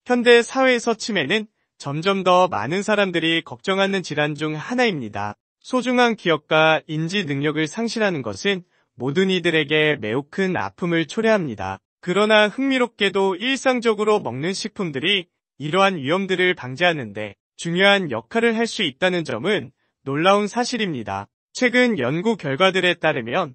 현대 사회에서 치매는 점점 더 많은 사람들이 걱정하는 질환 중 하나입니다. 소중한 기억과 인지 능력을 상실하는 것은 모든 이들에게 매우 큰 아픔을 초래합니다. 그러나 흥미롭게도 일상적으로 먹는 식품들이 이러한 위험들을 방지하는데 중요한 역할을 할 수 있다는 점은 놀라운 사실입니다. 최근 연구 결과들에 따르면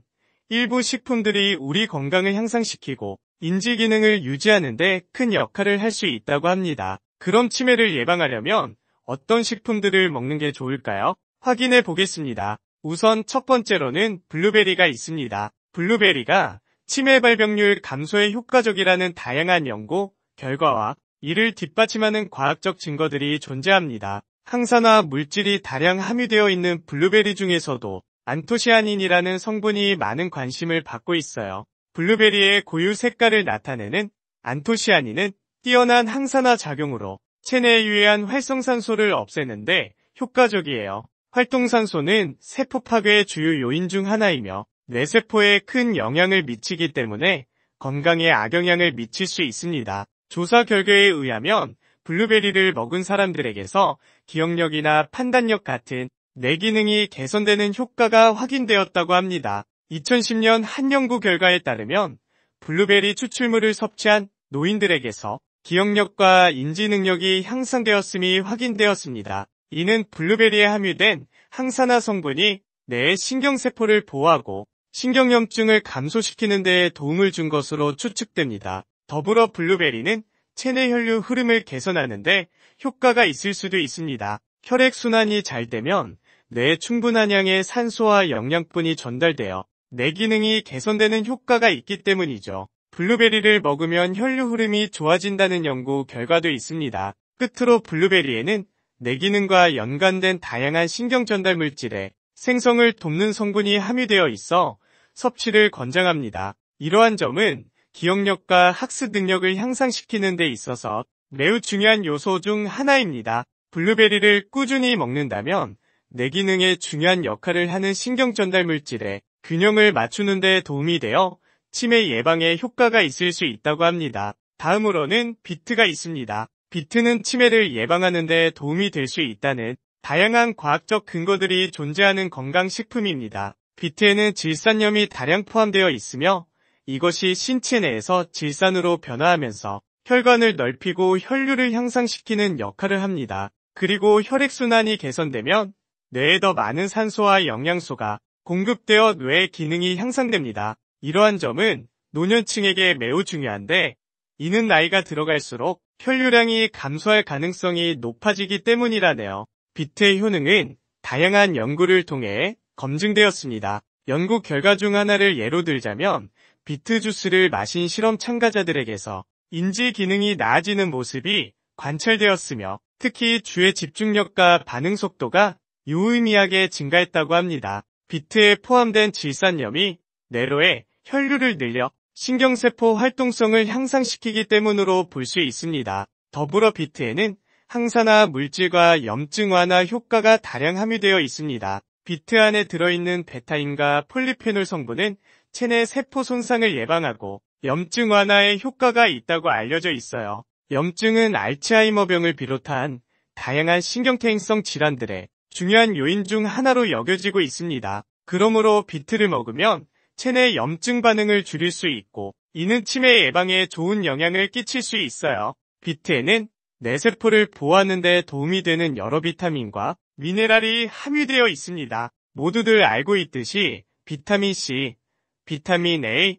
일부 식품들이 우리 건강을 향상시키고 인지 기능을 유지하는 데 큰 역할을 할 수 있다고 합니다. 그럼 치매를 예방하려면 어떤 식품들을 먹는 게 좋을까요? 확인해 보겠습니다. 우선 첫 번째로는 블루베리가 있습니다. 블루베리가 치매 발병률 감소에 효과적이라는 다양한 연구 결과와 이를 뒷받침하는 과학적 증거들이 존재합니다. 항산화 물질이 다량 함유되어 있는 블루베리 중에서도 안토시아닌이라는 성분이 많은 관심을 받고 있어요. 블루베리의 고유 색깔을 나타내는 안토시아닌은 뛰어난 항산화 작용으로 체내에 유해한 활성산소를 없애는데 효과적이에요. 활동산소는 세포 파괴의 주요 요인 중 하나이며 뇌세포에 큰 영향을 미치기 때문에 건강에 악영향을 미칠 수 있습니다. 조사 결과에 의하면 블루베리를 먹은 사람들에게서 기억력이나 판단력 같은 뇌 기능이 개선되는 효과가 확인되었다고 합니다. 2010년 한 연구 결과에 따르면 블루베리 추출물을 섭취한 노인들에게서 기억력과 인지 능력이 향상되었음이 확인되었습니다. 이는 블루베리에 함유된 항산화 성분이 뇌의 신경세포를 보호하고 신경염증을 감소시키는 데 도움을 준 것으로 추측됩니다. 더불어 블루베리는 체내 혈류 흐름을 개선하는 데 효과가 있을 수도 있습니다. 혈액순환이 잘 되면 뇌에 충분한 양의 산소와 영양분이 전달되어 뇌 기능이 개선되는 효과가 있기 때문이죠. 블루베리를 먹으면 혈류 흐름이 좋아진다는 연구 결과도 있습니다. 끝으로 블루베리에는 뇌 기능과 연관된 다양한 신경 전달 물질의 생성을 돕는 성분이 함유되어 있어 섭취를 권장합니다. 이러한 점은 기억력과 학습 능력을 향상시키는 데 있어서 매우 중요한 요소 중 하나입니다. 블루베리를 꾸준히 먹는다면 뇌 기능에 중요한 역할을 하는 신경 전달 물질의 균형을 맞추는 데 도움이 되어 치매 예방에 효과가 있을 수 있다고 합니다. 다음으로는 비트가 있습니다. 비트는 치매를 예방하는 데 도움이 될 수 있다는 다양한 과학적 근거들이 존재하는 건강식품입니다. 비트에는 질산염이 다량 포함되어 있으며 이것이 신체 내에서 질산으로 변화하면서 혈관을 넓히고 혈류를 향상시키는 역할을 합니다. 그리고 혈액순환이 개선되면 뇌에 더 많은 산소와 영양소가 공급되어 뇌의 기능이 향상됩니다. 이러한 점은 노년층에게 매우 중요한데 이는 나이가 들어갈수록 혈류량이 감소할 가능성이 높아지기 때문이라네요. 비트의 효능은 다양한 연구를 통해 검증되었습니다. 연구 결과 중 하나를 예로 들자면 비트 주스를 마신 실험 참가자들에게서 인지 기능이 나아지는 모습이 관찰되었으며 특히 주의 집중력과 반응 속도가 유의미하게 증가했다고 합니다. 비트에 포함된 질산염이 뇌로의 혈류를 늘려 신경세포 활동성을 향상시키기 때문으로 볼 수 있습니다. 더불어 비트에는 항산화 물질과 염증 완화 효과가 다량 함유되어 있습니다. 비트 안에 들어있는 베타인과 폴리페놀 성분은 체내 세포 손상을 예방하고 염증 완화에 효과가 있다고 알려져 있어요. 염증은 알츠하이머병을 비롯한 다양한 신경퇴행성 질환들의 중요한 요인 중 하나로 여겨지고 있습니다. 그러므로 비트를 먹으면 체내 염증 반응을 줄일 수 있고 이는 치매 예방에 좋은 영향을 끼칠 수 있어요. 비트에는 뇌세포를 보호하는 데 도움이 되는 여러 비타민과 미네랄이 함유되어 있습니다. 모두들 알고 있듯이 비타민 C, 비타민 A,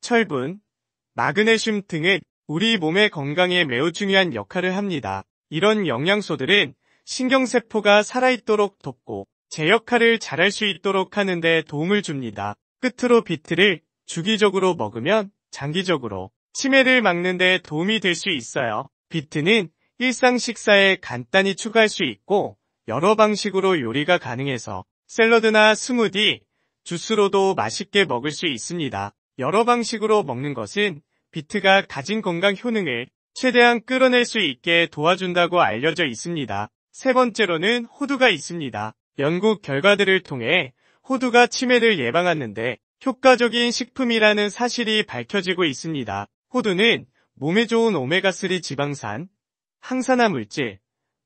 철분, 마그네슘 등은 우리 몸의 건강에 매우 중요한 역할을 합니다. 이런 영양소들은 신경세포가 살아있도록 돕고 제 역할을 잘할 수 있도록 하는 데 도움을 줍니다. 끝으로 비트를 주기적으로 먹으면 장기적으로 치매를 막는 데 도움이 될 수 있어요. 비트는 일상 식사에 간단히 추가할 수 있고 여러 방식으로 요리가 가능해서 샐러드나 스무디, 주스로도 맛있게 먹을 수 있습니다. 여러 방식으로 먹는 것은 비트가 가진 건강 효능을 최대한 끌어낼 수 있게 도와준다고 알려져 있습니다. 세 번째로는 호두가 있습니다. 연구 결과들을 통해 호두가 치매를 예방하는데 효과적인 식품이라는 사실이 밝혀지고 있습니다. 호두는 몸에 좋은 오메가3 지방산, 항산화 물질,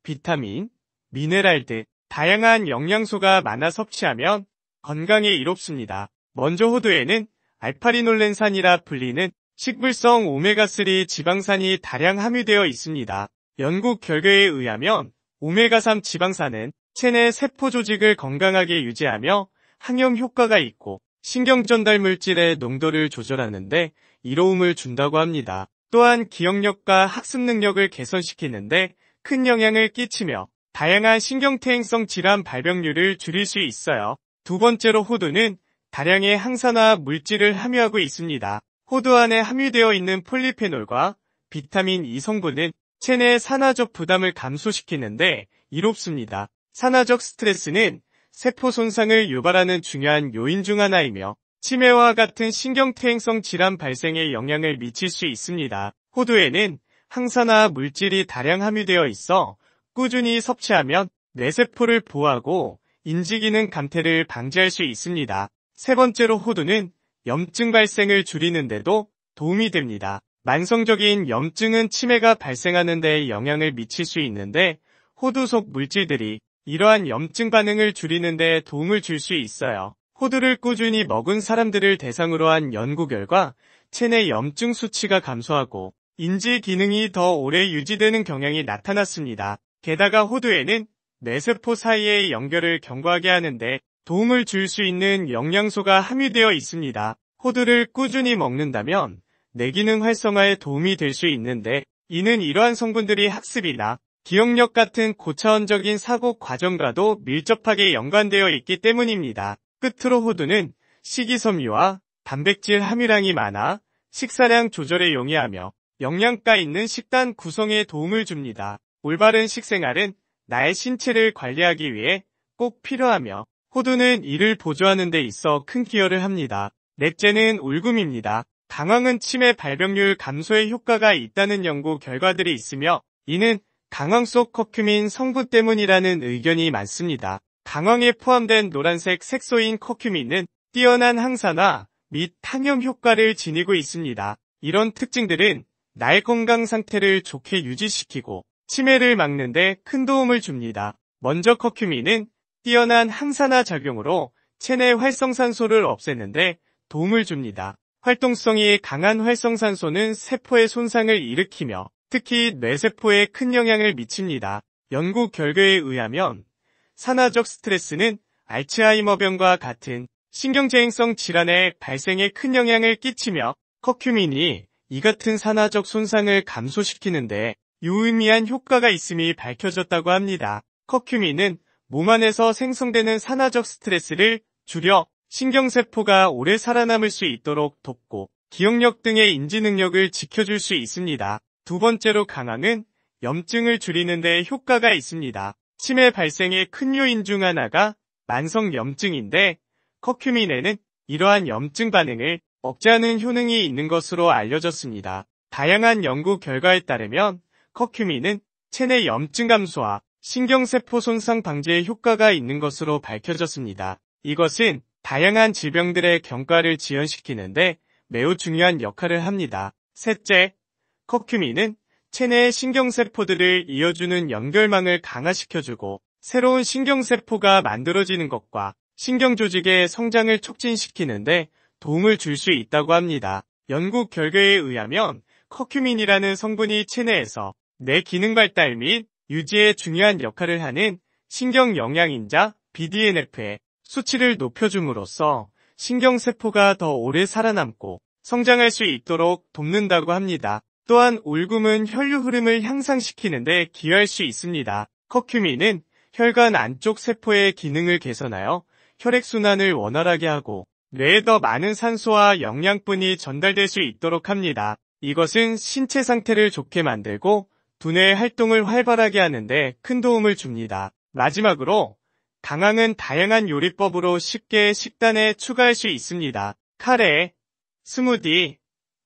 비타민, 미네랄 등 다양한 영양소가 많아 섭취하면 건강에 이롭습니다. 먼저 호두에는 알파리놀렌산이라 불리는 식물성 오메가3 지방산이 다량 함유되어 있습니다. 연구 결과에 의하면 오메가3 지방산은 체내 세포 조직을 건강하게 유지하며 항염 효과가 있고 신경전달 물질의 농도를 조절하는데 이로움을 준다고 합니다. 또한 기억력과 학습 능력을 개선시키는데 큰 영향을 끼치며 다양한 신경퇴행성 질환 발병률을 줄일 수 있어요. 두 번째로 호두는 다량의 항산화 물질을 함유하고 있습니다. 호두 안에 함유되어 있는 폴리페놀과 비타민 E 성분은 체내 산화적 부담을 감소시키는데 이롭습니다. 산화적 스트레스는 세포 손상을 유발하는 중요한 요인 중 하나이며 치매와 같은 신경퇴행성 질환 발생에 영향을 미칠 수 있습니다. 호두에는 항산화 물질이 다량 함유되어 있어 꾸준히 섭취하면 뇌세포를 보호하고 인지기능 감퇴를 방지할 수 있습니다. 세 번째로 호두는 염증 발생을 줄이는 데도 도움이 됩니다. 만성적인 염증은 치매가 발생하는 데 영향을 미칠 수 있는데 호두 속 물질들이 이러한 염증 반응을 줄이는 데 도움을 줄 수 있어요. 호두를 꾸준히 먹은 사람들을 대상으로 한 연구 결과 체내 염증 수치가 감소하고 인지 기능이 더 오래 유지되는 경향이 나타났습니다. 게다가 호두에는 뇌세포 사이의 연결을 견고하게 하는데 도움을 줄 수 있는 영양소가 함유되어 있습니다. 호두를 꾸준히 먹는다면 뇌기능 활성화에 도움이 될 수 있는데 이는 이러한 성분들이 학습이나 기억력 같은 고차원적인 사고 과정과도 밀접하게 연관되어 있기 때문입니다. 끝으로 호두는 식이섬유와 단백질 함유량이 많아 식사량 조절에 용이하며 영양가 있는 식단 구성에 도움을 줍니다. 올바른 식생활은 나의 신체를 관리하기 위해 꼭 필요하며 호두는 이를 보조하는 데 있어 큰 기여를 합니다. 넷째는 울금입니다. 강황은 치매 발병률 감소에 효과가 있다는 연구 결과들이 있으며 이는 강황 속 커큐민 성분 때문이라는 의견이 많습니다. 강황에 포함된 노란색 색소인 커큐민은 뛰어난 항산화 및 항염 효과를 지니고 있습니다. 이런 특징들은 나의 건강 상태를 좋게 유지시키고 치매를 막는 데 큰 도움을 줍니다. 먼저 커큐민은 뛰어난 항산화 작용으로 체내 활성산소를 없애는데 도움을 줍니다. 활동성이 강한 활성산소는 세포의 손상을 일으키며 특히 뇌세포에 큰 영향을 미칩니다. 연구 결과에 의하면 산화적 스트레스는 알츠하이머병과 같은 신경제행성 질환의 발생에 큰 영향을 끼치며 커큐민이 이 같은 산화적 손상을 감소시키는데 유의미한 효과가 있음이 밝혀졌다고 합니다. 커큐민은 몸 안에서 생성되는 산화적 스트레스를 줄여 신경세포가 오래 살아남을 수 있도록 돕고 기억력 등의 인지 능력을 지켜줄 수 있습니다. 두 번째로 강황은 염증을 줄이는 데 효과가 있습니다. 치매 발생의 큰 요인 중 하나가 만성 염증인데 커큐민에는 이러한 염증 반응을 억제하는 효능이 있는 것으로 알려졌습니다. 다양한 연구 결과에 따르면 커큐민은 체내 염증 감소와 신경세포 손상 방지에 효과가 있는 것으로 밝혀졌습니다. 이것은 다양한 질병들의 경과를 지연시키는데 매우 중요한 역할을 합니다. 셋째, 커큐민은 체내의 신경세포들을 이어주는 연결망을 강화시켜주고 새로운 신경세포가 만들어지는 것과 신경조직의 성장을 촉진시키는데 도움을 줄 수 있다고 합니다. 연구 결과에 의하면 커큐민이라는 성분이 체내에서 뇌 기능 발달 및 유지에 중요한 역할을 하는 신경영양인자 BDNF의 수치를 높여줌으로써 신경세포가 더 오래 살아남고 성장할 수 있도록 돕는다고 합니다. 또한 울금은 혈류 흐름을 향상시키는 데 기여할 수 있습니다. 커큐민은 혈관 안쪽 세포의 기능을 개선하여 혈액순환을 원활하게 하고 뇌에 더 많은 산소와 영양분이 전달될 수 있도록 합니다. 이것은 신체 상태를 좋게 만들고 두뇌의 활동을 활발하게 하는데 큰 도움을 줍니다. 마지막으로 강황은 다양한 요리법으로 쉽게 식단에 추가할 수 있습니다. 카레, 스무디,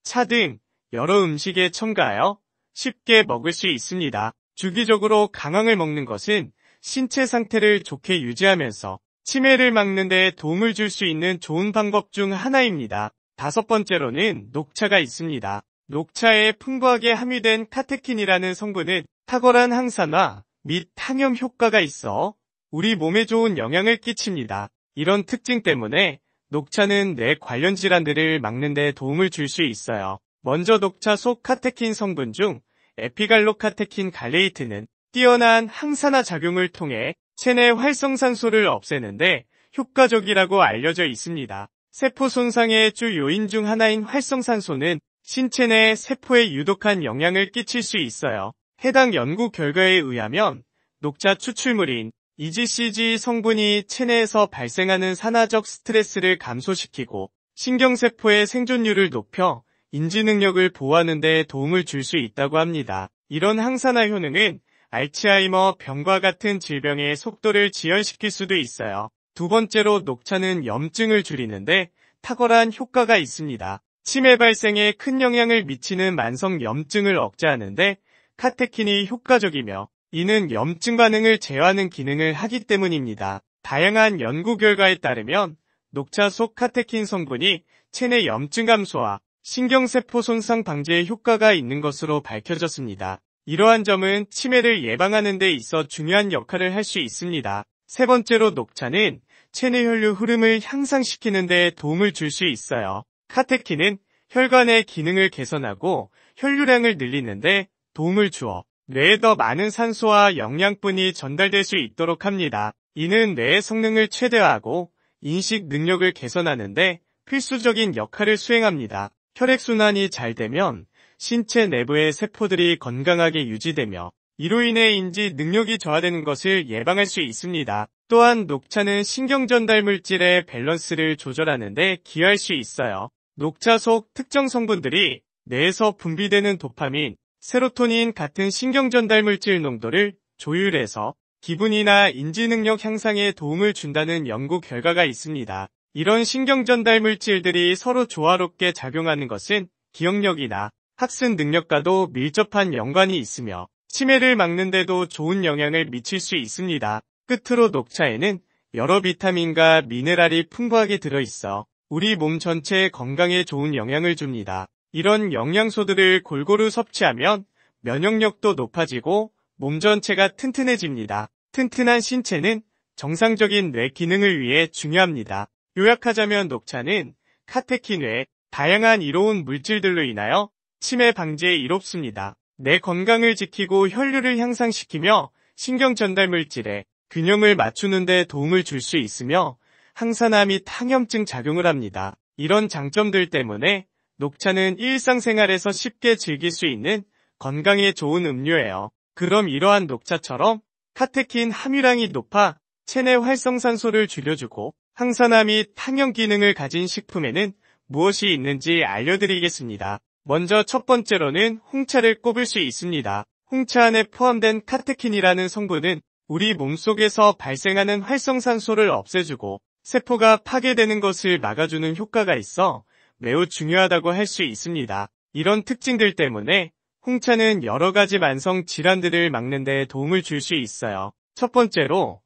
차 등 여러 음식에 첨가하여 쉽게 먹을 수 있습니다. 주기적으로 강황을 먹는 것은 신체 상태를 좋게 유지하면서 치매를 막는 데 도움을 줄 수 있는 좋은 방법 중 하나입니다. 다섯 번째로는 녹차가 있습니다. 녹차에 풍부하게 함유된 카테킨이라는 성분은 탁월한 항산화 및 항염 효과가 있어 우리 몸에 좋은 영향을 끼칩니다. 이런 특징 때문에 녹차는 뇌 관련 질환들을 막는 데 도움을 줄 수 있어요. 먼저 녹차 속 카테킨 성분 중 에피갈로카테킨 갈레이트는 뛰어난 항산화 작용을 통해 체내 활성산소를 없애는데 효과적이라고 알려져 있습니다. 세포 손상의 주 요인 중 하나인 활성산소는 신체 내 세포에 유독한 영향을 끼칠 수 있어요. 해당 연구 결과에 의하면 녹차 추출물인 EGCG 성분이 체내에서 발생하는 산화적 스트레스를 감소시키고 신경세포의 생존율을 높여 인지 능력을 보호하는 데 도움을 줄 수 있다고 합니다. 이런 항산화 효능은 알츠하이머 병과 같은 질병의 속도를 지연시킬 수도 있어요. 두 번째로 녹차는 염증을 줄이는데 탁월한 효과가 있습니다. 치매 발생에 큰 영향을 미치는 만성 염증을 억제하는데 카테킨이 효과적이며 이는 염증 반응을 제어하는 기능을 하기 때문입니다. 다양한 연구 결과에 따르면 녹차 속 카테킨 성분이 체내 염증 감소와 신경세포 손상 방지에 효과가 있는 것으로 밝혀졌습니다. 이러한 점은 치매를 예방하는 데 있어 중요한 역할을 할 수 있습니다. 세 번째로 녹차는 체내 혈류 흐름을 향상시키는 데 도움을 줄 수 있어요. 카테킨은 혈관의 기능을 개선하고 혈류량을 늘리는데 도움을 주어 뇌에 더 많은 산소와 영양분이 전달될 수 있도록 합니다. 이는 뇌의 성능을 최대화하고 인식 능력을 개선하는데 필수적인 역할을 수행합니다. 혈액순환이 잘 되면 신체 내부의 세포들이 건강하게 유지되며 이로 인해 인지 능력이 저하되는 것을 예방할 수 있습니다. 또한 녹차는 신경전달 물질의 밸런스를 조절하는 데 기여할 수 있어요. 녹차 속 특정 성분들이 뇌에서 분비되는 도파민, 세로토닌 같은 신경전달 물질 농도를 조율해서 기분이나 인지능력 향상에 도움을 준다는 연구 결과가 있습니다. 이런 신경전달 물질들이 서로 조화롭게 작용하는 것은 기억력이나 학습 능력과도 밀접한 연관이 있으며 치매를 막는 데도 좋은 영향을 미칠 수 있습니다. 끝으로 녹차에는 여러 비타민과 미네랄이 풍부하게 들어있어 우리 몸 전체의 건강에 좋은 영향을 줍니다. 이런 영양소들을 골고루 섭취하면 면역력도 높아지고 몸 전체가 튼튼해집니다. 튼튼한 신체는 정상적인 뇌 기능을 위해 중요합니다. 요약하자면 녹차는 카테킨 외 다양한 이로운 물질들로 인하여 치매 방지에 이롭습니다. 뇌 건강을 지키고 혈류를 향상시키며 신경 전달 물질의 균형을 맞추는 데 도움을 줄 수 있으며 항산화 및 항염증 작용을 합니다. 이런 장점들 때문에 녹차는 일상생활에서 쉽게 즐길 수 있는 건강에 좋은 음료예요. 그럼 이러한 녹차처럼 카테킨 함유량이 높아 체내 활성산소를 줄여주고 항산화 및 항염 기능을 가진 식품에는 무엇이 있는지 알려드리겠습니다. 먼저 첫 번째로는 홍차를 꼽을 수 있습니다. 홍차 안에 포함된 카테킨이라는 성분은 우리 몸속에서 발생하는 활성산소를 없애주고 세포가 파괴되는 것을 막아주는 효과가 있어 매우 중요하다고 할 수 있습니다. 이런 특징들 때문에 홍차는 여러 가지 만성 질환들을 막는 데 도움을 줄 수 있어요. 첫 번째로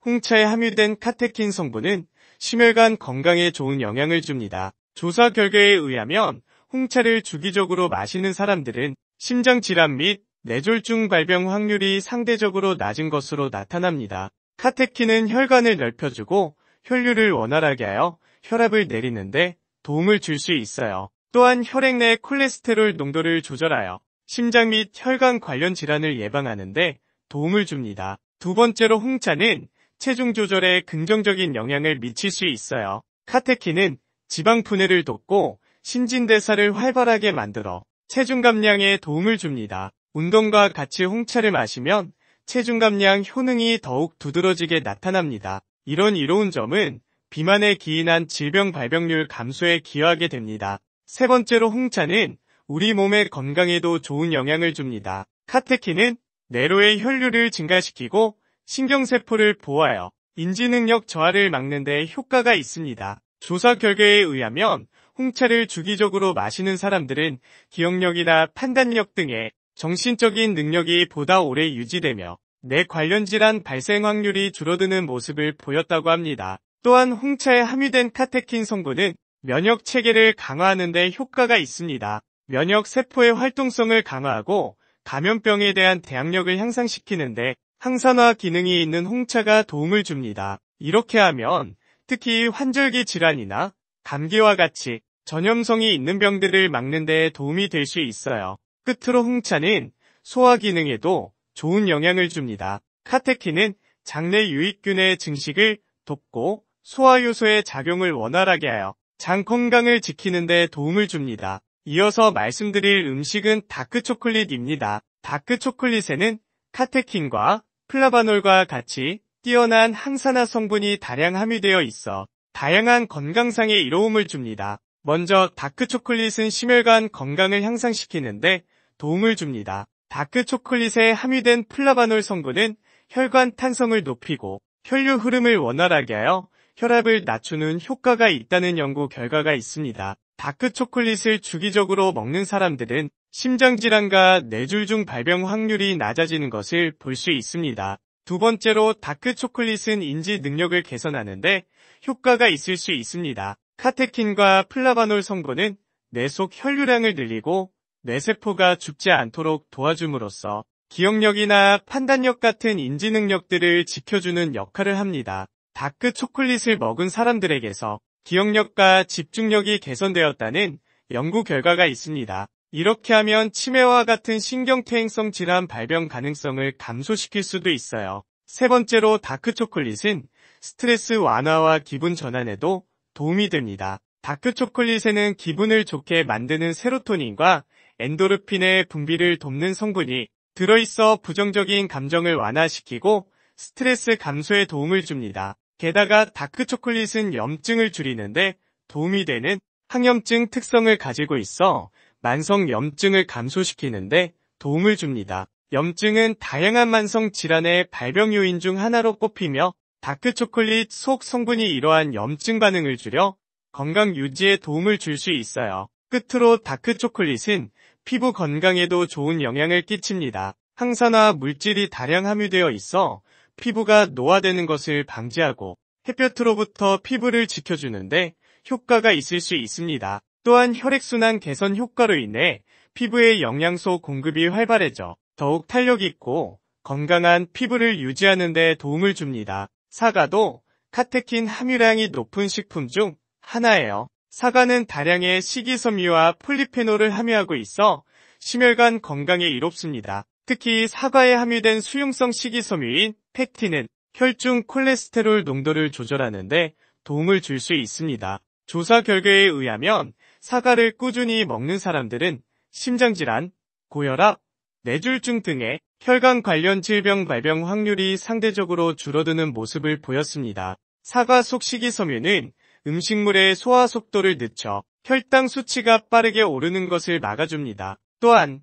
홍차에 함유된 카테킨 성분은 심혈관 건강에 좋은 영향을 줍니다. 조사 결과에 의하면 홍차를 주기적으로 마시는 사람들은 심장질환 및 뇌졸중 발병 확률이 상대적으로 낮은 것으로 나타납니다. 카테킨은 혈관을 넓혀주고 혈류를 원활하게 하여 혈압을 내리는데 도움을 줄 수 있어요. 또한 혈액 내 콜레스테롤 농도를 조절하여 심장 및 혈관 관련 질환을 예방하는데 도움을 줍니다. 두 번째로 홍차는 체중 조절에 긍정적인 영향을 미칠 수 있어요. 카테킨은 지방 분해를 돕고 신진대사를 활발하게 만들어 체중 감량에 도움을 줍니다. 운동과 같이 홍차를 마시면 체중 감량 효능이 더욱 두드러지게 나타납니다. 이런 이로운 점은 비만에 기인한 질병 발병률 감소에 기여하게 됩니다. 세 번째로 홍차는 우리 몸의 건강에도 좋은 영향을 줍니다. 카테킨은 뇌로의 혈류를 증가시키고 신경세포를 보호하여 인지능력 저하를 막는 데 효과가 있습니다. 조사 결과에 의하면 홍차를 주기적으로 마시는 사람들은 기억력이나 판단력 등의 정신적인 능력이 보다 오래 유지되며 뇌 관련 질환 발생 확률이 줄어드는 모습을 보였다고 합니다. 또한 홍차에 함유된 카테킨 성분은 면역 체계를 강화하는 데 효과가 있습니다. 면역 세포의 활동성을 강화하고 감염병에 대한 대항력을 향상시키는데 항산화 기능이 있는 홍차가 도움을 줍니다. 이렇게 하면 특히 환절기 질환이나 감기와 같이 전염성이 있는 병들을 막는 데 도움이 될 수 있어요. 끝으로 홍차는 소화 기능에도 좋은 영향을 줍니다. 카테킨은 장내 유익균의 증식을 돕고 소화 요소의 작용을 원활하게 하여 장 건강을 지키는 데 도움을 줍니다. 이어서 말씀드릴 음식은 다크 초콜릿입니다. 다크 초콜릿에는 카테킨과 플라바놀과 같이 뛰어난 항산화 성분이 다량 함유되어 있어 다양한 건강상의 이로움을 줍니다. 먼저 다크 초콜릿은 심혈관 건강을 향상시키는데 도움을 줍니다. 다크 초콜릿에 함유된 플라바놀 성분은 혈관 탄성을 높이고 혈류 흐름을 원활하게 하여 혈압을 낮추는 효과가 있다는 연구 결과가 있습니다. 다크 초콜릿을 주기적으로 먹는 사람들은 심장질환과 뇌졸중 발병 확률이 낮아지는 것을 볼 수 있습니다. 두 번째로 다크 초콜릿은 인지 능력을 개선하는데 효과가 있을 수 있습니다. 카테킨과 플라바놀 성분은 뇌 속 혈류량을 늘리고 뇌세포가 죽지 않도록 도와줌으로써 기억력이나 판단력 같은 인지 능력들을 지켜주는 역할을 합니다. 다크 초콜릿을 먹은 사람들에게서 기억력과 집중력이 개선되었다는 연구 결과가 있습니다. 이렇게 하면 치매와 같은 신경퇴행성 질환 발병 가능성을 감소시킬 수도 있어요. 세 번째로 다크 초콜릿은 스트레스 완화와 기분 전환에도 도움이 됩니다. 다크 초콜릿에는 기분을 좋게 만드는 세로토닌과 엔도르핀의 분비를 돕는 성분이 들어있어 부정적인 감정을 완화시키고 스트레스 감소에 도움을 줍니다. 게다가 다크 초콜릿은 염증을 줄이는데 도움이 되는 항염증 특성을 가지고 있어 만성 염증을 감소시키는데 도움을 줍니다. 염증은 다양한 만성 질환의 발병 요인 중 하나로 꼽히며 다크 초콜릿 속 성분이 이러한 염증 반응을 줄여 건강 유지에 도움을 줄 수 있어요. 끝으로 다크 초콜릿은 피부 건강에도 좋은 영향을 끼칩니다. 항산화 물질이 다량 함유되어 있어 피부가 노화되는 것을 방지하고 햇볕으로부터 피부를 지켜주는데 효과가 있을 수 있습니다. 또한 혈액순환 개선 효과로 인해 피부의 영양소 공급이 활발해져 더욱 탄력 있고 건강한 피부를 유지하는 데 도움을 줍니다. 사과도 카테킨 함유량이 높은 식품 중 하나예요. 사과는 다량의 식이섬유와 폴리페놀을 함유하고 있어 심혈관 건강에 이롭습니다. 특히 사과에 함유된 수용성 식이섬유인 펙틴은 혈중 콜레스테롤 농도를 조절하는 데 도움을 줄 수 있습니다. 조사 결과에 의하면 사과를 꾸준히 먹는 사람들은 심장질환, 고혈압, 뇌졸중 등의 혈관 관련 질병 발병 확률이 상대적으로 줄어드는 모습을 보였습니다. 사과 속 식이섬유는 음식물의 소화 속도를 늦춰 혈당 수치가 빠르게 오르는 것을 막아줍니다. 또한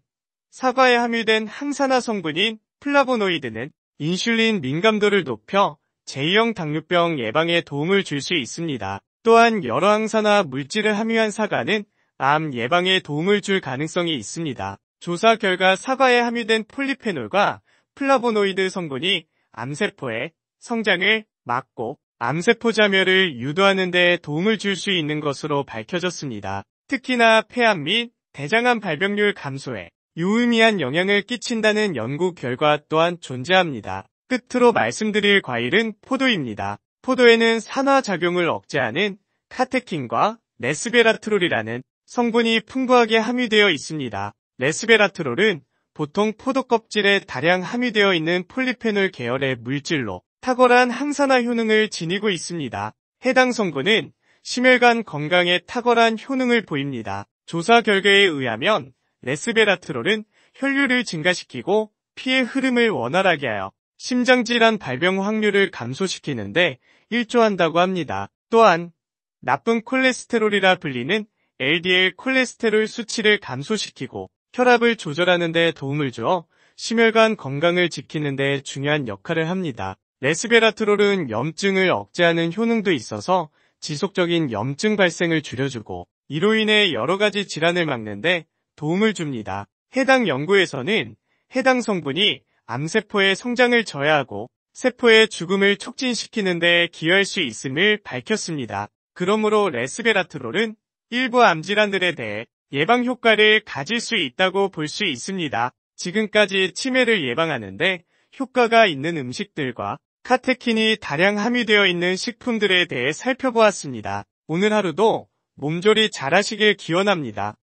사과에 함유된 항산화 성분인 플라보노이드는 인슐린 민감도를 높여 제2형 당뇨병 예방에 도움을 줄 수 있습니다. 또한 여러 항산화 물질을 함유한 사과는 암 예방에 도움을 줄 가능성이 있습니다. 조사 결과 사과에 함유된 폴리페놀과 플라보노이드 성분이 암세포의 성장을 막고 암세포 자멸을 유도하는 데 도움을 줄 수 있는 것으로 밝혀졌습니다. 특히나 폐암 및 대장암 발병률 감소에 유의미한 영향을 끼친다는 연구 결과 또한 존재합니다. 끝으로 말씀드릴 과일은 포도입니다. 포도에는 산화작용을 억제하는 카테킨과 레스베라트롤이라는 성분이 풍부하게 함유되어 있습니다. 레스베라트롤은 보통 포도 껍질에 다량 함유되어 있는 폴리페놀 계열의 물질로 탁월한 항산화 효능을 지니고 있습니다. 해당 성분은 심혈관 건강에 탁월한 효능을 보입니다. 조사 결과에 의하면 레스베라트롤은 혈류를 증가시키고 피의 흐름을 원활하게 하여 심장질환 발병 확률을 감소시키는데 일조한다고 합니다. 또한 나쁜 콜레스테롤이라 불리는 LDL 콜레스테롤 수치를 감소시키고 혈압을 조절하는 데 도움을 주어 심혈관 건강을 지키는 데 중요한 역할을 합니다. 레스베라트롤은 염증을 억제하는 효능도 있어서 지속적인 염증 발생을 줄여주고 이로 인해 여러 가지 질환을 막는 데 도움을 줍니다. 해당 연구에서는 해당 성분이 암세포의 성장을 저해하고 세포의 죽음을 촉진시키는 데 기여할 수 있음을 밝혔습니다. 그러므로 레스베라트롤은 일부 암질환들에 대해 예방 효과를 가질 수 있다고 볼 수 있습니다. 지금까지 치매를 예방하는데 효과가 있는 음식들과 카테킨이 다량 함유되어 있는 식품들에 대해 살펴보았습니다. 오늘 하루도 몸조리 잘하시길 기원합니다.